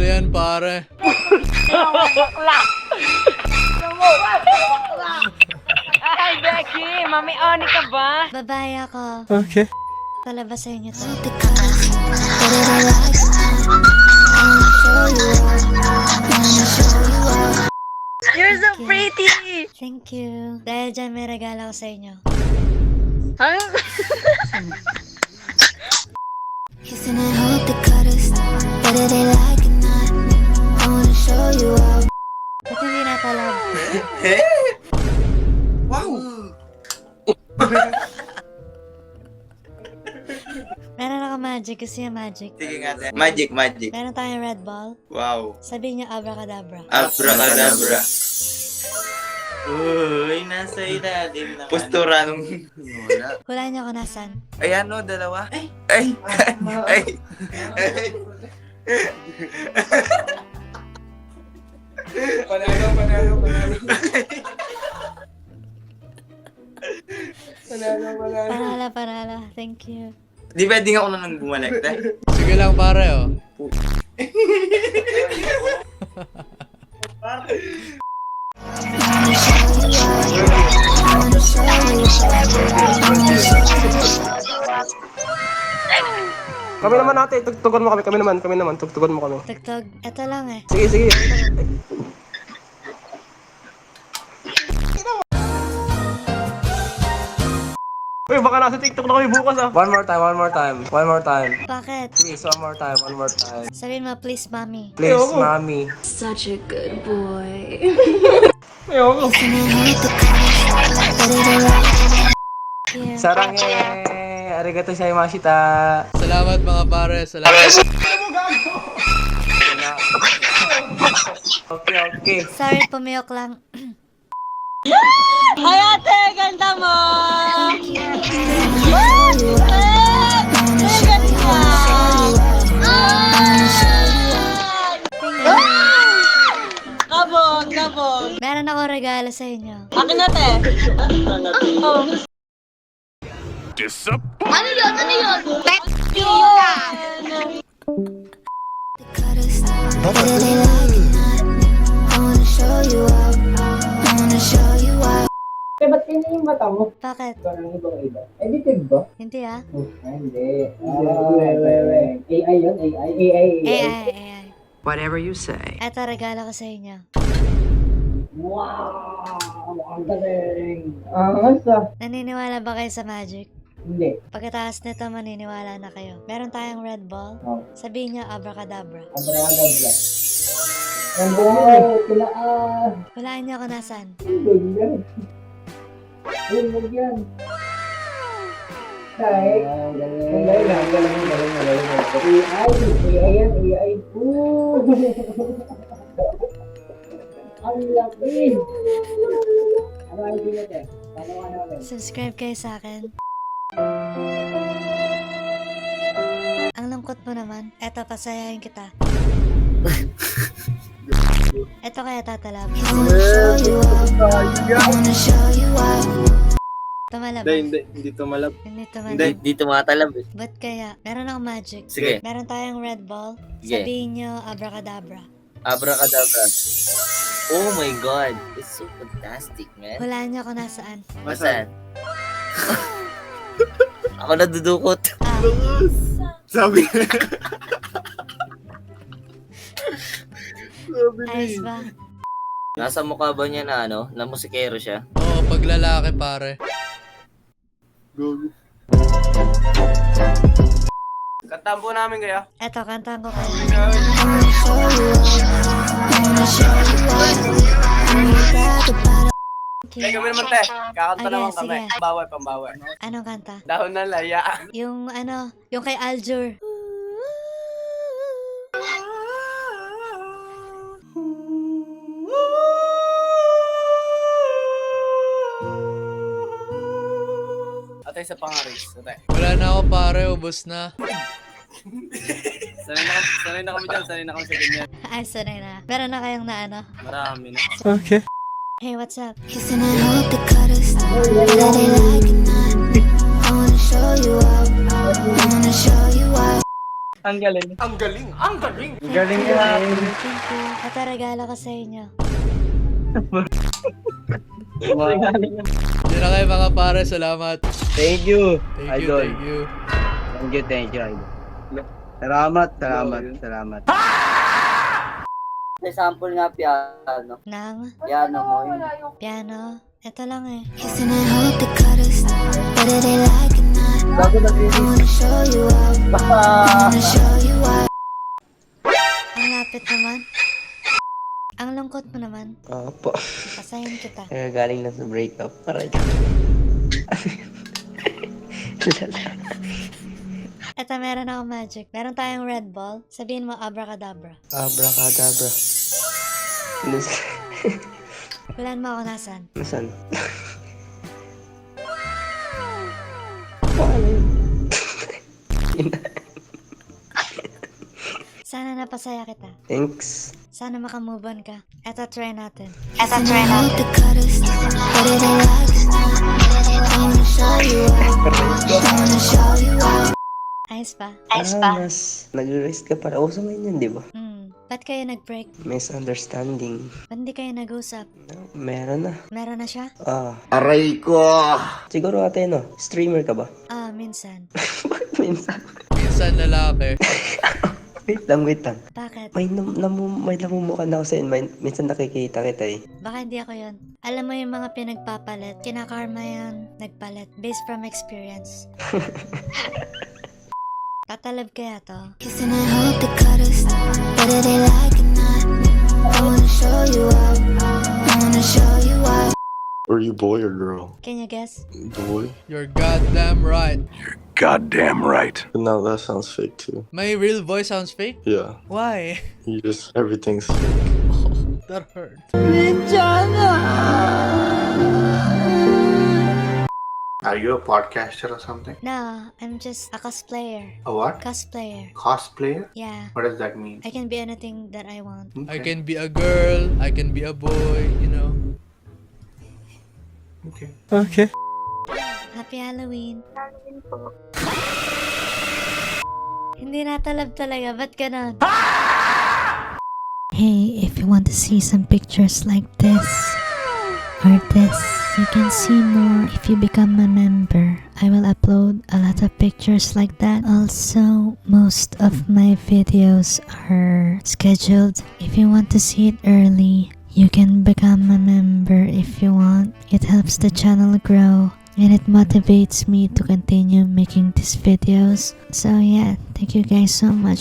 Matagal yan, pare. Ay, Becky! Mami Oni ka ba? Babae ako. Okay. Palabas sa inyo to. You're so pretty! Thank you. Dahil dyan may regalo ko sa inyo. Kissing and hope they cut us. Whether they like it or not, I wanna show you out. Ba't hindi natalab? Meron ako magic. Gusto niya magic? Sige nga, te. Magic. Meron tayong red ball. Wow. Sabihin niyo abracadabra. Abracadabra. Uy, nasa ilalim na. Postura nung... Hulaan niyo ako nasan. Ayan no, dalawa. Ay. Panalo. Panala. Thank you. Di pwede nga ako nang bumalik, te. Sige lang, pare, oh. Kami naman ate, tugtugan mo kami. Kami naman, tugtugan mo kami. Tugtog. Ito lang eh. Sige. Uy, baka nasa TikTok na kami bukas ah. One more time. Bakit? Please, one more time. Sabihin mo, please, mommy. Please, mommy. Such a good boy. Ayoko. Kissing and hope they cut us. Whether they like it or not. Yeah. Saranghe! Arigato shaimashita! Salamat, mga pare. Salamat. Okay. Sorry, pumiyok lang. Ay, ate! Ganda mo! Kabog! Meron ako regalo sa inyo. Akin na, te! Oh. They cut us. Whether they like it or not, I wanna show you out. I wanna show you out. Ba't yun yung mata mo? Bakit? Parang ibang iba. Edited ba? Hindi ah. Hindi. Wait. AI yun? AI. AI. Whatever you say. Eto, regalo ko sa inyo. Wow! Ang galing. Asa? Naniniwala ba kayo sa magic? Hindi. Pagkatapos nito, maniniwala na kayo. Meron tayong red ball. Oh. Sabihin niyo abracadabra. Abracadabra. Wow! Kilaan! Hulaan niyo ako nasan. Ang yan. Ang yan. Ay, ang galing. AI yan, AI. Ang laki. Ano ay pinate? Panawa namin. Subscribe kayo sa akin. Ang lungkot mo naman. Eto, pasayahin kita. Eto kaya tatalab. I wanna show you out. I wanna show you out. Tumalab. Hindi tumalab. Hindi tumatalab eh. Ba't kaya? Meron akong magic. Sige. Meron tayong red ball. Sige. Sabihin nyo abracadabra. Abracadabra. Oh my God. It's so fantastic, man. Hulaan nyo ako nasaan. Masan? Ako nadudukot. Sabi. Ayos ba? Nasa mukha ba niya na na musikero siya? Oo, pag lalaki, pare. Kantahan po namin kaya. Eto, kantahan ko kayo. I wanna show you out. I wanna show you out. I wanna brag about it. Hey, kami naman te. Kakanta Okay, naman kami. sige. Pambawal. Anong kanta? Dahon ng laya. Yung yung kay Aljur. Atay sa pangaris. Atay. Wala na ako, pare. Ubus na. Sanay na kami dyan. Sanay na kami sa ganyan. Ay, sanay na. Meron na kayong na Marami na. Okay. Hey, what's up? Kissing and hope they cut us. Whether they like it or not, I wanna show you out. I wanna show you out. Ang galing. Thank you. Thank you. Ito regalo ko sa inyo. Yun na kayo mga pare, salamat. Thank you. Thank you, Idol. thank you. Thank you, idol. Salamat. May sample nga piano. Nang Piano mo yun. piano. Ito lang eh. Kissing and hope the cutters, whether they like it or not. Bago I wanna show you up. I wanna show you up. Ang lapit naman. Ang lungkot mo naman. Opo. Pasayin kita. Galing na sa breakup. Aray. Ito, meron ako magic. Meron tayong red ball. Sabihin mo abracadabra. Abracadabra. Hulaan mo ako nasan. Nasaan? Sana napasaya kita. Thanks. Sana makamove on ka. Ito, try natin. Kissing and hope the cutters, whether they like it or not. I wanna show you up. I wanna show you up. Ayos pa? Mas nag-rest ka para. Uso ngayon yun, di ba? Ba't kayo nag-break? Misunderstanding. Ba't hindi kayo nag-usap? Meron na. Meron na siya? Aray ko! Siguro ate, no? Streamer ka ba? Minsan. Minsan. Minsan lalaki. Wait lang. Bakit? May namumukha na ako sa'yo. Minsan nakikita kita eh. Baka hindi ako yun. Alam mo yung mga pinagpapalit, kinakarma yan, nagpalit, based from experience. Tatalab kaya to? Kissing and hope the cutters, whether they like it or not. I wanna show you up. I wanna show you up. Are you boy or girl? Can you guess? Boy? You're goddamn right. Goddamn right. No, that sounds fake too. My real voice sounds fake? Yeah. Why? You just, everything's fake. That hurt. Are you a podcaster or something? No, I'm just a cosplayer. A what? Cosplayer. Cosplayer? Yeah. What does that mean? I can be anything that I want. I can be a girl, I can be a boy, you know. Okay. Happy Halloween. Hindi natalab talaga. Ba't ganon? Hey, if you want to see some pictures like this or this, you can see more if you become a member. I will upload a lot of pictures like that. Also, most of my videos are scheduled. If you want to see it early, you can become a member if you want. It helps the channel grow and it motivates me to continue making these videos. So yeah, thank you guys so much.